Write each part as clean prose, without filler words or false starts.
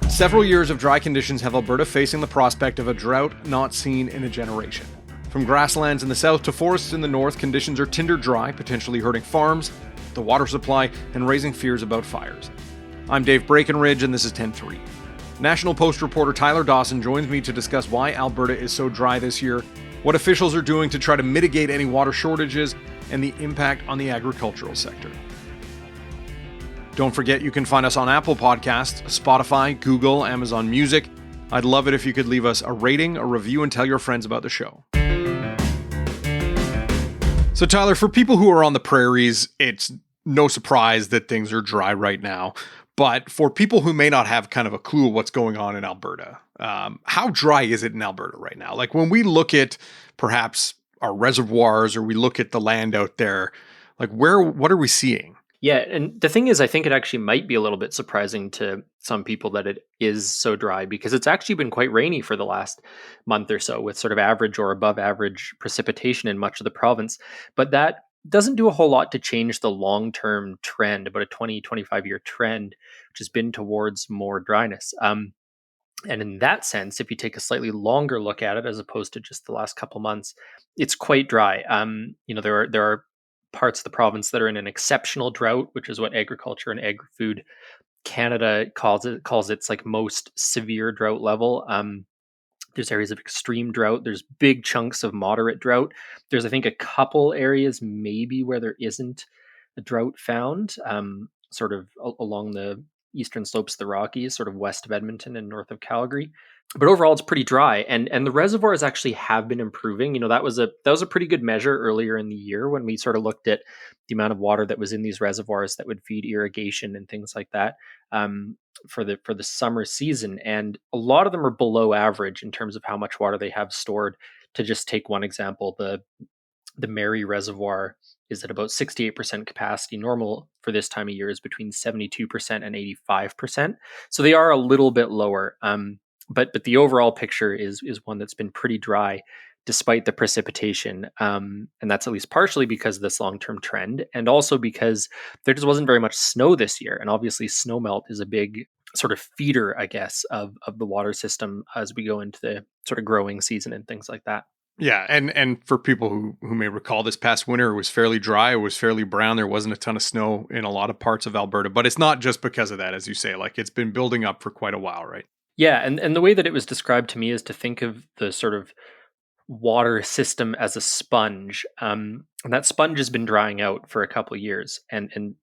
Several years of dry conditions have Alberta facing the prospect of a drought not seen in a generation. From grasslands in the south to forests in the north, conditions are tinder-dry, potentially hurting farms, the water supply, and raising fears about fires. I'm Dave Breckenridge, and this is 10-3. National Post reporter Tyler Dawson joins me to discuss why Alberta is so dry this year, what officials are doing to try to mitigate any water shortages, and the impact on the agricultural sector. Don't forget you can find us on Apple Podcasts, Spotify, Google, Amazon Music. I'd love it if you could leave us a rating, a review, and tell your friends about the show. So Tyler, for people who are on the prairies, it's no surprise that things are dry right now. But for people who may not have kind of a clue of what's going on in Alberta, how dry is it in Alberta right now? Like when we look at perhaps our reservoirs or we look at the land out there, like what are we seeing? Yeah, and the thing is, I think it actually might be a little bit surprising to some people that it is so dry because it's actually been quite rainy for the last month or so with sort of average or above average precipitation in much of the province. But that doesn't do a whole lot to change the long-term trend, about a 25-year trend, which has been towards more dryness. And in that sense, if you take a slightly longer look at it, as opposed to just the last couple months, it's quite dry. There are parts of the province that are in an exceptional drought, which is what Agriculture and Agri-Food Canada calls its like most severe drought level. There's areas of extreme drought. There's big chunks of moderate drought. There's, I think, a couple areas maybe where there isn't a drought found, sort of along the eastern slopes of the Rockies, sort of west of Edmonton and north of Calgary. But overall, it's pretty dry, and the reservoirs actually have been improving. That was a pretty good measure earlier in the year when we sort of looked at the amount of water that was in these reservoirs that would feed irrigation and things like that for the summer season. And a lot of them are below average in terms of how much water they have stored. To just take one example, the Mary Reservoir is at about 68% capacity. Normal for this time of year is between 72% and 85%. So they are a little bit lower. But the overall picture is one that's been pretty dry despite the precipitation. And that's at least partially because of this long-term trend, and also because there just wasn't very much snow this year. And obviously snowmelt is a big sort of feeder, I guess, of the water system as we go into the sort of growing season and things like that. Yeah, and for people who may recall, this past winter it was fairly dry, it was fairly brown, there wasn't a ton of snow in a lot of parts of Alberta, but it's not just because of that, as you say, like it's been building up for quite a while, right? Yeah, and the way that it was described to me is to think of the sort of water system as a sponge. And that sponge has been drying out for a couple of years and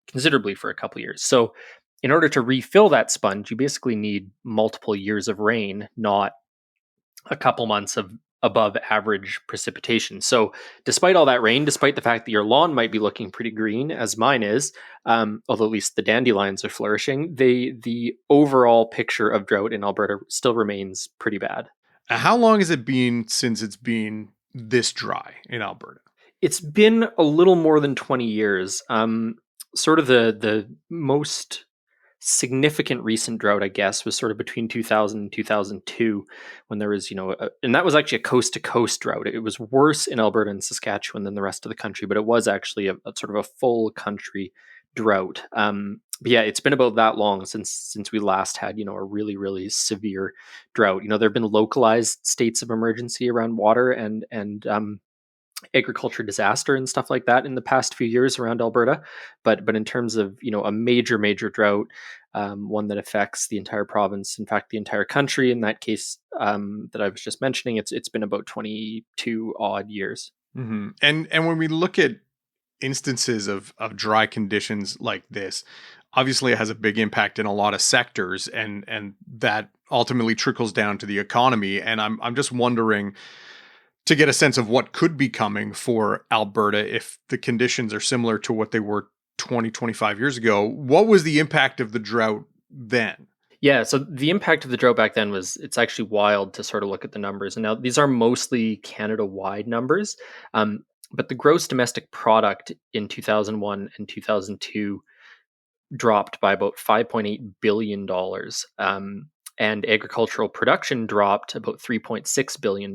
considerably for a couple of years. So in order to refill that sponge, you basically need multiple years of rain, not a couple months of above average precipitation. So despite all that rain, despite the fact that your lawn might be looking pretty green, as mine is, although at least the dandelions are flourishing, the overall picture of drought in Alberta still remains pretty bad. How long has it been since it's been this dry in Alberta? It's been a little more than 20 years. Sort of the most significant recent drought, I guess, was sort of between 2000 and 2002 when there was, and that was actually a coast to coast drought. It was worse in Alberta and Saskatchewan than the rest of the country, but it was actually a sort of a full country drought. But yeah, it's been about that long since we last had, a really, really severe drought. There have been localized states of emergency around water and agriculture disaster and stuff like that in the past few years around Alberta, but in terms of a major drought, one that affects the entire province, in fact the entire country in that case, that I was just mentioning, it's been about 22 odd years. Mm-hmm. And when we look at instances of dry conditions like this, obviously it has a big impact in a lot of sectors, and that ultimately trickles down to the economy. And I'm just wondering, to get a sense of what could be coming for Alberta if the conditions are similar to what they were 20, 25 years ago, what was the impact of the drought then? Yeah, so the impact of the drought back then it's actually wild to sort of look at the numbers. And now these are mostly Canada-wide numbers, but the gross domestic product in 2001 and 2002 dropped by about $5.8 billion. And agricultural production dropped about $3.6 billion.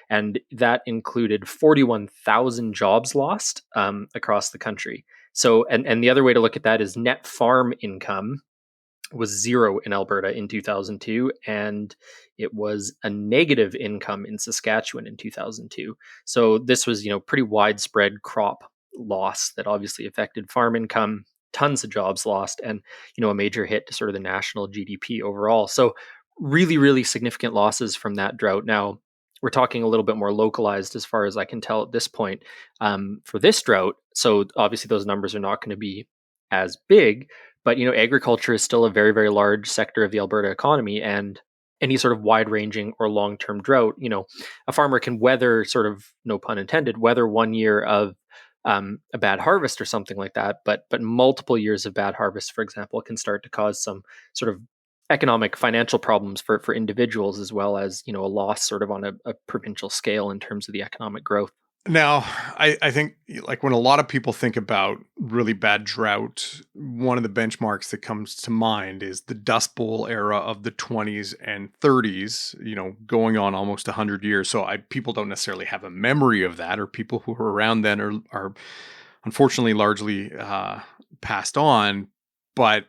And that included 41,000 jobs lost across the country. So, and the other way to look at that is net farm income was zero in Alberta in 2002, and it was a negative income in Saskatchewan in 2002. So this was, pretty widespread crop loss that obviously affected farm income, tons of jobs lost, and a major hit to sort of the national GDP overall. So really, really significant losses from that drought. Now we're talking a little bit more localized as far as I can tell at this point for this drought. So obviously those numbers are not going to be as big, but agriculture is still a very, very large sector of the Alberta economy, and any sort of wide-ranging or long-term drought, a farmer can weather, sort of, no pun intended, weather one year of a bad harvest or something like that, but multiple years of bad harvest, for example, can start to cause some sort of economic financial problems for individuals, as well as a loss sort of on a provincial scale in terms of the economic growth. Now, I think like when a lot of people think about really bad drought, one of the benchmarks that comes to mind is the Dust Bowl era of the 20s and 30s, going on almost 100 years. So people don't necessarily have a memory of that, or people who were around then are unfortunately largely passed on. But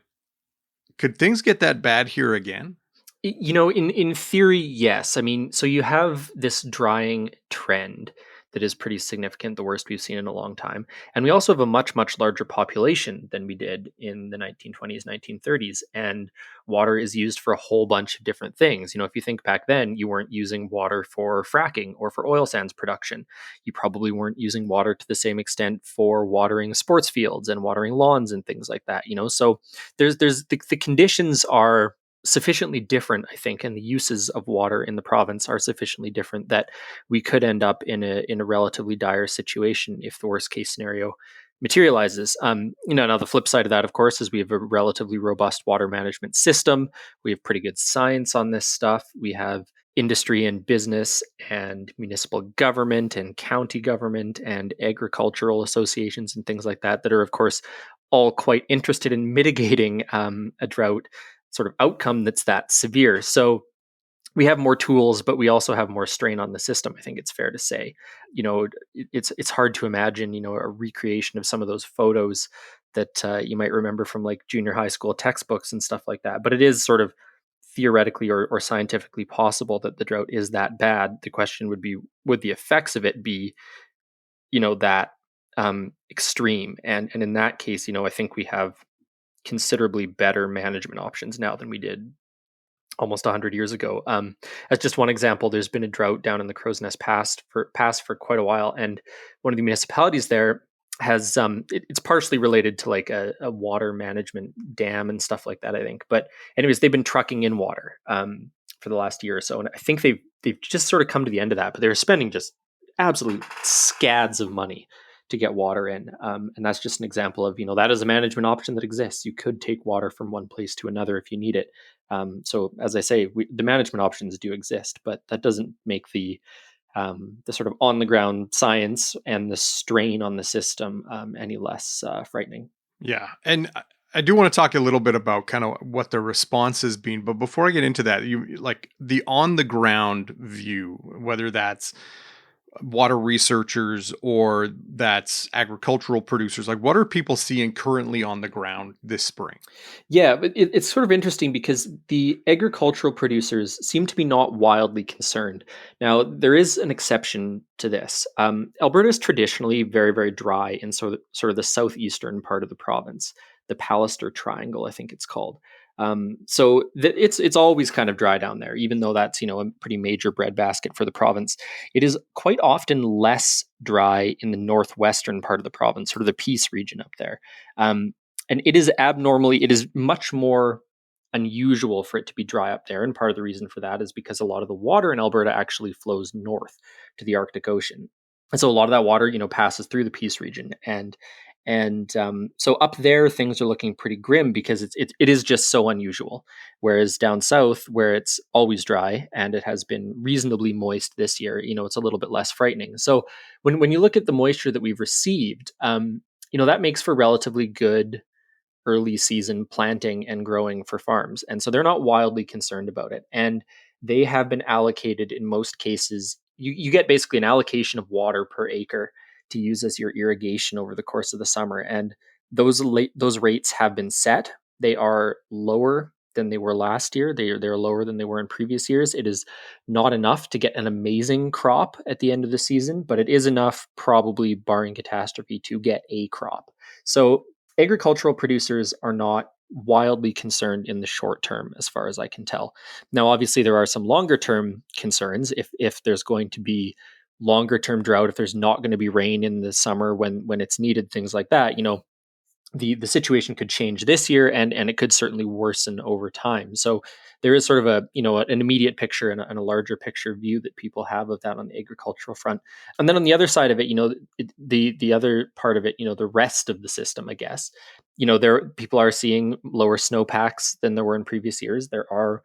could things get that bad here again? In theory, yes. I mean, so you have this drying trend that is pretty significant, the worst we've seen in a long time. And we also have a much, much larger population than we did in the 1920s, 1930s. And water is used for a whole bunch of different things. If you think back then, you weren't using water for fracking or for oil sands production. You probably weren't using water to the same extent for watering sports fields and watering lawns and things like that. So the conditions are sufficiently different, I think, and the uses of water in the province are sufficiently different that we could end up in a relatively dire situation if the worst case scenario materializes. Now the flip side of that, of course, is we have a relatively robust water management system. We have pretty good science on this stuff. We have industry and business and municipal government and county government and agricultural associations and things like that that are, of course, all quite interested in mitigating a drought sort of outcome that's that severe. So we have more tools, but we also have more strain on the system. I think it's fair to say. It's hard to imagine, a recreation of some of those photos that you might remember from like junior high school textbooks and stuff like that. But it is sort of theoretically or scientifically possible that the drought is that bad. The question would be, would the effects of it be, that extreme? And in that case, I think we have considerably better management options now than we did almost 100 years ago. As just one example, there's been a drought down in the Crow's Nest Pass for quite a while, and one of the municipalities there has it's partially related to like a water management dam and stuff like that, I think. But anyways, they've been trucking in water for the last year or so, and I think they've just sort of come to the end of that. But they're spending just absolute scads of money to get water in. And that's just an example of, that is a management option that exists. You could take water from one place to another if you need it. So as I say, the management options do exist, but that doesn't make the sort of on the ground science and the strain on the system any less frightening. Yeah. And I do want to talk a little bit about kind of what the response has been. But before I get into that, you like the on the ground view, whether that's water researchers or that's agricultural producers, like what are people seeing currently on the ground this spring? Yeah, but it's sort of interesting because the agricultural producers seem to be not wildly concerned. Now, there is an exception to this. Alberta is traditionally very, very dry in sort of the southeastern part of the province, the Palliser Triangle, I think it's called. It's always kind of dry down there, even though that's a pretty major breadbasket for the province. It is quite often less dry in the northwestern part of the province, sort of the Peace region up there. And it is much more unusual for it to be dry up there. And part of the reason for that is because a lot of the water in Alberta actually flows north to the Arctic Ocean. And so a lot of that water, passes through the Peace region. And so up there, things are looking pretty grim because it is just so unusual. Whereas down south, where it's always dry and it has been reasonably moist this year, it's a little bit less frightening. So when you look at the moisture that we've received, that makes for relatively good early season planting and growing for farms. And so they're not wildly concerned about it. And they have been allocated in most cases. You get basically an allocation of water per acre to use as your irrigation over the course of the summer. And those rates have been set. They are lower than they were last year. They're lower than they were in previous years. It is not enough to get an amazing crop at the end of the season, but it is enough, probably barring catastrophe, to get a crop. So agricultural producers are not wildly concerned in the short term, as far as I can tell. Now, obviously, there are some longer term concerns. If there's going to be longer term drought, if there's not going to be rain in the summer when it's needed, things like that, the situation could change this year, and it could certainly worsen over time. So there is sort of an immediate picture and a larger picture view that people have of that on the agricultural front. And then on the other side of it, the other part of it, the rest of the system, I guess, there people are seeing lower snowpacks than there were in previous years. There are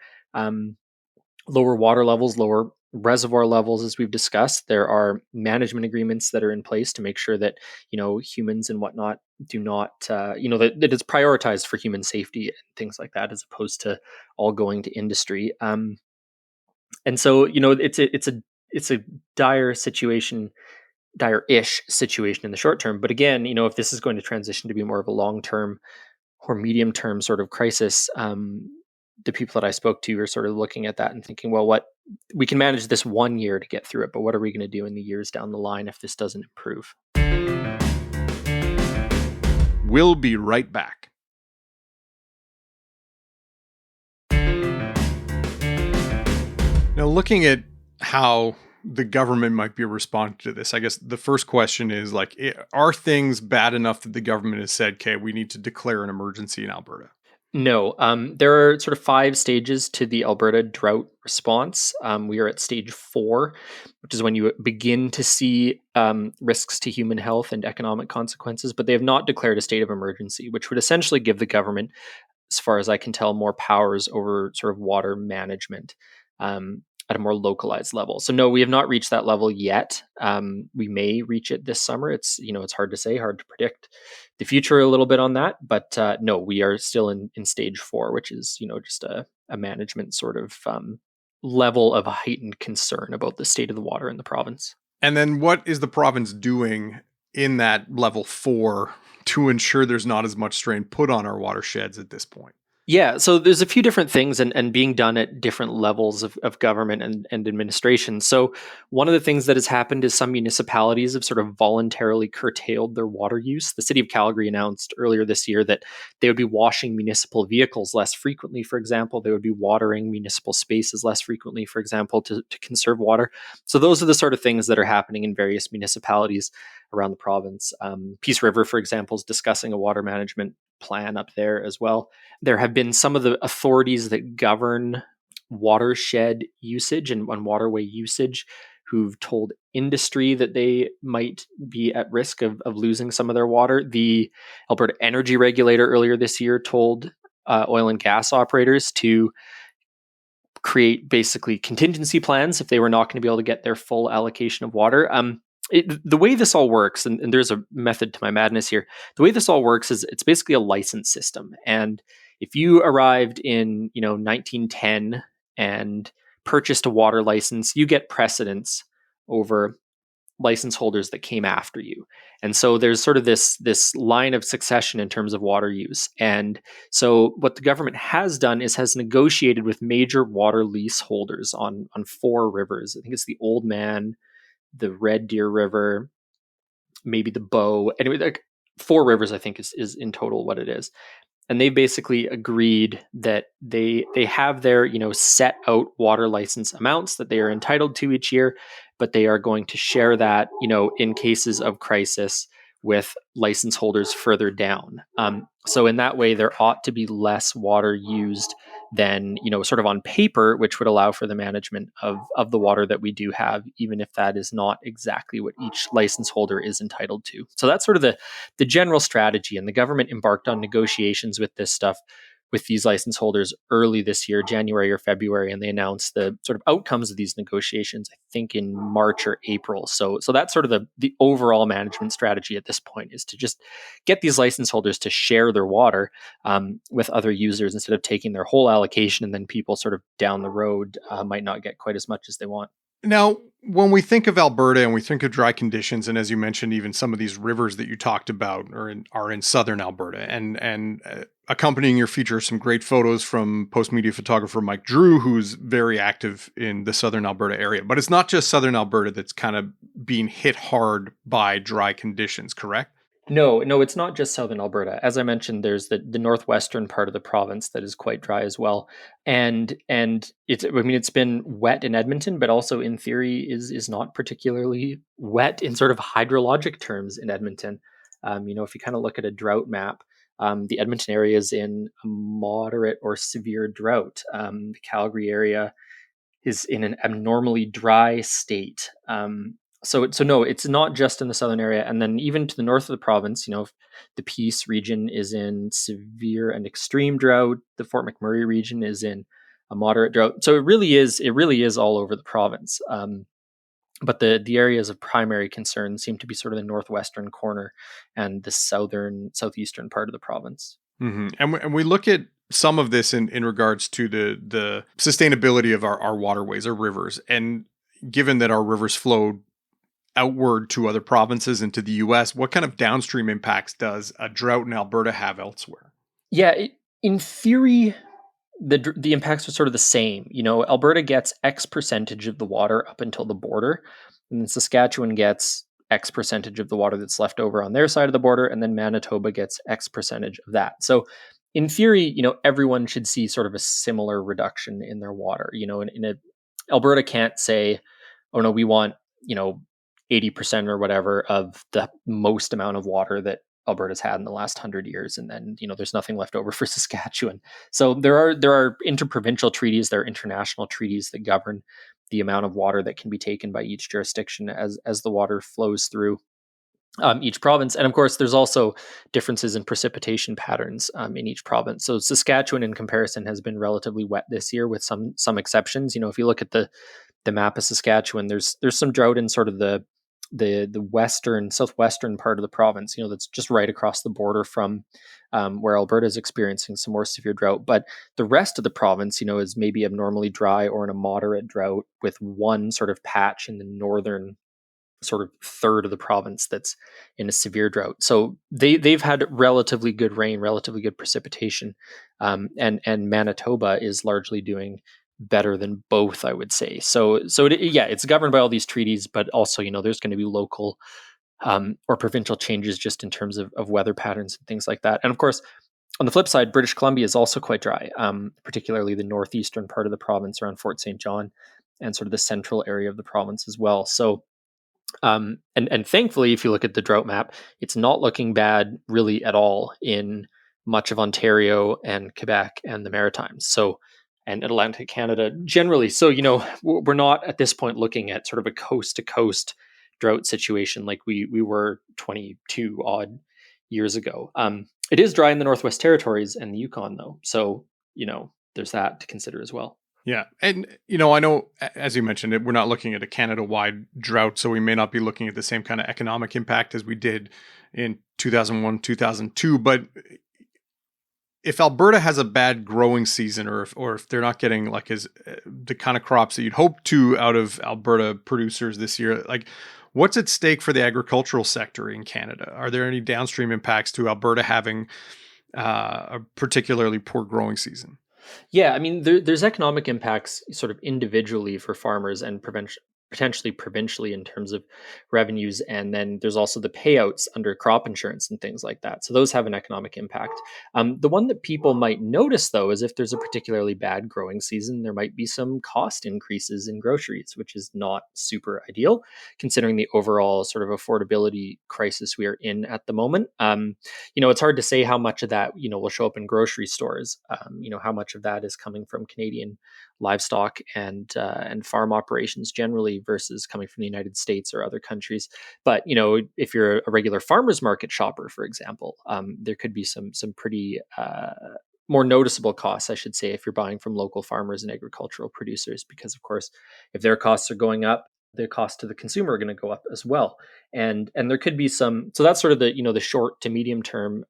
lower water levels, lower reservoir levels, as we've discussed. There are management agreements that are in place to make sure that humans and whatnot do not, that it's prioritized for human safety and things like that, as opposed to all going to industry. And so it's a dire situation, dire-ish situation in the short term. But again, if this is going to transition to be more of a long-term or medium-term sort of crisis, the people that I spoke to are sort of looking at that and thinking, well, we can manage this 1 year to get through it, but what are we going to do in the years down the line if this doesn't improve? We'll be right back. Now, looking at how the government might be responding to this, I guess the first question is, are things bad enough that the government has said, okay, we need to declare an emergency in Alberta? No, there are sort of 5 stages to the Alberta drought response. We are at stage 4, which is when you begin to see risks to human health and economic consequences, but they have not declared a state of emergency, which would essentially give the government, as far as I can tell, more powers over sort of water management at a more localized level. So no, we have not reached that level yet. We may reach it this summer. It's hard to say, hard to predict the future a little bit on that, but no, we are still in stage 4, which is just a management sort of level of heightened concern about the state of the water in the province. And then what is the province doing in that level 4 to ensure there's not as much strain put on our watersheds at this point? Yeah, so there's a few different things and being done at different levels of government and administration. So one of the things that has happened is some municipalities have sort of voluntarily curtailed their water use. The city of Calgary announced earlier this year that they would be washing municipal vehicles less frequently, for example. They would be watering municipal spaces less frequently, for example, to conserve water. So those are the sort of things that are happening in various municipalities around the province. Peace River, for example, is discussing a water management plan up there as well. There have been some of the authorities that govern watershed usage and waterway usage who've told industry that they might be at risk of losing some of their water. The Alberta Energy Regulator earlier this year told oil and gas operators to create basically contingency plans if they were not going to be able to get their full allocation of water. The way this all works, and there's a method to my madness here, the way this all works is it's basically a license system. And if you arrived in 1910 and purchased a water license, you get precedence over license holders that came after you. And so there's sort of this line of succession in terms of water use. And so what the government has done is has negotiated with major water lease holders on 4 rivers. I think it's the Old Man, the Red Deer River, maybe the Bow. Anyway, 4 rivers, I think, is in total what it is. And they basically agreed that they have their set out water license amounts that they are entitled to each year, but they are going to share that in cases of crisis with license holders further down. So in that way, there ought to be less water used than sort of on paper, which would allow for the management of the water that we do have, even if that is not exactly what each license holder is entitled to. So that's sort of the general strategy. And the government embarked on negotiations with this stuff with these license holders early this year, January or February, and they announced the sort of outcomes of these negotiations, I think in March or April. So that's sort of the overall management strategy at this point, is to just get these license holders to share their water with other users instead of taking their whole allocation, and then people sort of down the road might not get quite as much as they want. Now, when we think of Alberta and we think of dry conditions, and as you mentioned, even some of these rivers that you talked about are in southern Alberta, and accompanying your feature are some great photos from post media photographer Mike Drew, who's very active in the southern Alberta area. But it's not just southern Alberta that's kind of being hit hard by dry conditions, correct? No, no, it's not just southern Alberta. As I mentioned, there's the northwestern part of the province that is quite dry as well. And it's, I mean, it's been wet in Edmonton, but also in theory is not particularly wet in sort of hydrologic terms in Edmonton. If you kind of look at a drought map, the Edmonton area is in a moderate or severe drought. The Calgary area is in an abnormally dry state. So no, it's not just in the southern area, and then even to the north of the province, the Peace region is in severe and extreme drought. The Fort McMurray region is in a moderate drought. So it really is all over the province. But the areas of primary concern seem to be sort of the northwestern corner and the southeastern part of the province. And we look at some of this in regards to the sustainability of our waterways, our rivers, and given that our rivers flow outward to other provinces and to the U.S., what kind of downstream impacts does a drought in Alberta have elsewhere? Yeah, in theory, the impacts are sort of the same. Alberta gets X percentage of the water up until the border, and then Saskatchewan gets X percentage of the water that's left over on their side of the border, and then Manitoba gets X percentage of that. So, in theory, everyone should see sort of a similar reduction in their water. Alberta can't say, "Oh no, we want 80% or whatever of the most amount of water that Alberta's had in the last 100 years, and then there's nothing left over for Saskatchewan." So there are interprovincial treaties, there are international treaties that govern the amount of water that can be taken by each jurisdiction as the water flows through each province. And of course, there's also differences in precipitation patterns in each province. So Saskatchewan, in comparison, has been relatively wet this year, with some exceptions. If you look at the map of Saskatchewan, there's some drought in sort of the western southwestern part of the province. That's just right across the border from where Alberta is experiencing some more severe drought. But the rest of the province, is maybe abnormally dry or in a moderate drought, with one sort of patch in the northern sort of third of the province that's in a severe drought. So they've had relatively good rain, relatively good precipitation, and Manitoba is largely doing better than both, I would say. So it's governed by all these treaties, but also there's going to be local or provincial changes just in terms of weather patterns and things like that. And of course, on the flip side, British Columbia is also quite dry, particularly the northeastern part of the province around Fort St. John and sort of the central area of the province as well. So and thankfully, if you look at the drought map, it's not looking bad really at all in much of Ontario and Quebec and the Maritimes. So, and Atlantic Canada generally. So, we're not at this point looking at sort of a coast to coast drought situation like we were 22 odd years ago. It is dry in the Northwest Territories and the Yukon, though. So, there's that to consider as well. Yeah. And, I know, as you mentioned, we're not looking at a Canada wide drought, so we may not be looking at the same kind of economic impact as we did in 2001, 2002. But if Alberta has a bad growing season, or if they're not getting like the kind of crops that you'd hope to out of Alberta producers this year, like what's at stake for the agricultural sector in Canada? Are there any downstream impacts to Alberta having a particularly poor growing season? Yeah, I mean, there's economic impacts sort of individually for farmers and potentially provincially in terms of revenues. And then there's also the payouts under crop insurance and things like that. So those have an economic impact. The one that people might notice, though, is if there's a particularly bad growing season, there might be some cost increases in groceries, which is not super ideal considering the overall sort of affordability crisis we are in at the moment. It's hard to say how much of that, will show up in grocery stores. How much of that is coming from Canadian livestock and farm operations generally versus coming from the United States or other countries. But if you're a regular farmers market shopper, for example, there could be some pretty more noticeable costs, I should say, if you're buying from local farmers and agricultural producers, because of course, if their costs are going up, the cost to the consumer are going to go up as well. And there could be some. So that's sort of the the short to medium term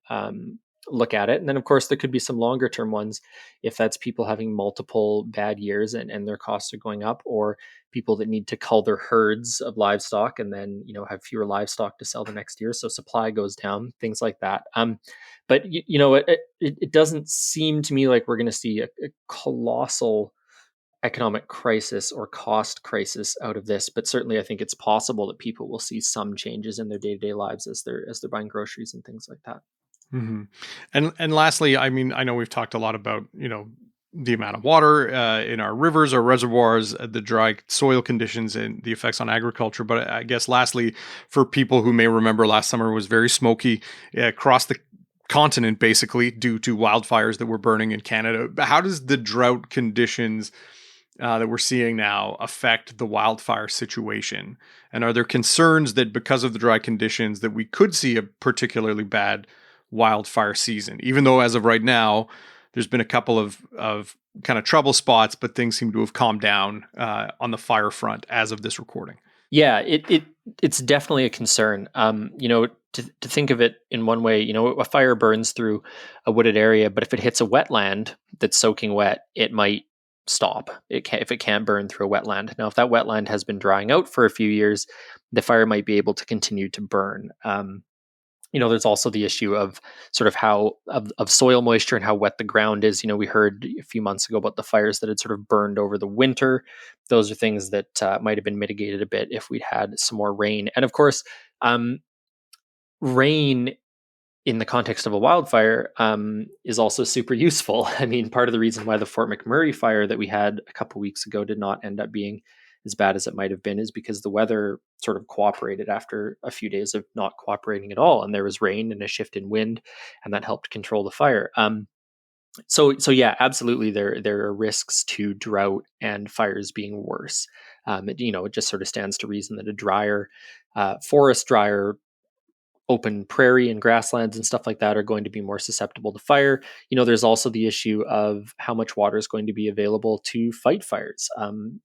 look at it. And then, of course, there could be some longer term ones if that's people having multiple bad years and their costs are going up, or people that need to cull their herds of livestock and then, have fewer livestock to sell the next year. So supply goes down, things like that. But, it doesn't seem to me like we're going to see a colossal economic crisis or cost crisis out of this, but certainly I think it's possible that people will see some changes in their day-to-day lives as they're buying groceries and things like that. Mm-hmm. And lastly, I mean, I know we've talked a lot about, the amount of water in our rivers, our reservoirs, the dry soil conditions and the effects on agriculture. But I guess lastly, for people who may remember, last summer was very smoky across the continent, basically due to wildfires that were burning in Canada. How does the drought conditions that we're seeing now affect the wildfire situation? And are there concerns that because of the dry conditions that we could see a particularly bad wildfire season, even though as of right now, there's been a couple of kind of trouble spots, but things seem to have calmed down on the fire front as of this recording? Yeah, it's definitely a concern. To think of it in one way, a fire burns through a wooded area, but if it hits a wetland that's soaking wet, it might stop. If it can't burn through a wetland. Now, if that wetland has been drying out for a few years, the fire might be able to continue to burn. There's also the issue of sort of how of soil moisture and how wet the ground is. We heard a few months ago about the fires that had sort of burned over the winter. Those are things that might have been mitigated a bit if we'd had some more rain. And of course, rain in the context of a wildfire is also super useful. I mean, part of the reason why the Fort McMurray fire that we had a couple weeks ago did not end up being as bad as it might have been is because the weather sort of cooperated after a few days of not cooperating at all. And there was rain and a shift in wind, and that helped control the fire. So yeah, absolutely. There are risks to drought and fires being worse. It just sort of stands to reason that a drier forest, drier open prairie and grasslands and stuff like that are going to be more susceptible to fire. There's also the issue of how much water is going to be available to fight fires.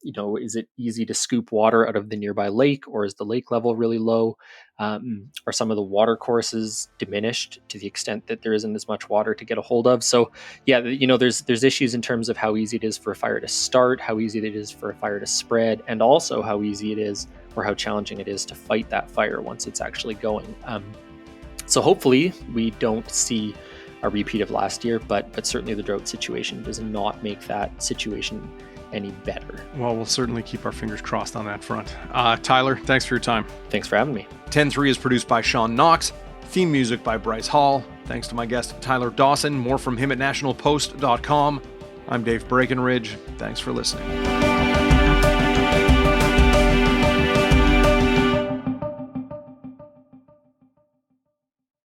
Is it easy to scoop water out of the nearby lake, or is the lake level really low? Are some of the water courses diminished to the extent that there isn't as much water to get a hold of? So yeah, there's issues in terms of how easy it is for a fire to start, how easy it is for a fire to spread, and also how easy it is or how challenging it is to fight that fire once it's actually going. So hopefully we don't see a repeat of last year, but certainly the drought situation does not make that situation any better. Well, we'll certainly keep our fingers crossed on that front. Tyler, thanks for your time. Thanks for having me. 10-3 is produced by Sean Knox. Theme music by Bryce Hall. Thanks to my guest, Tyler Dawson. More from him at nationalpost.com. I'm Dave Breckenridge. Thanks for listening.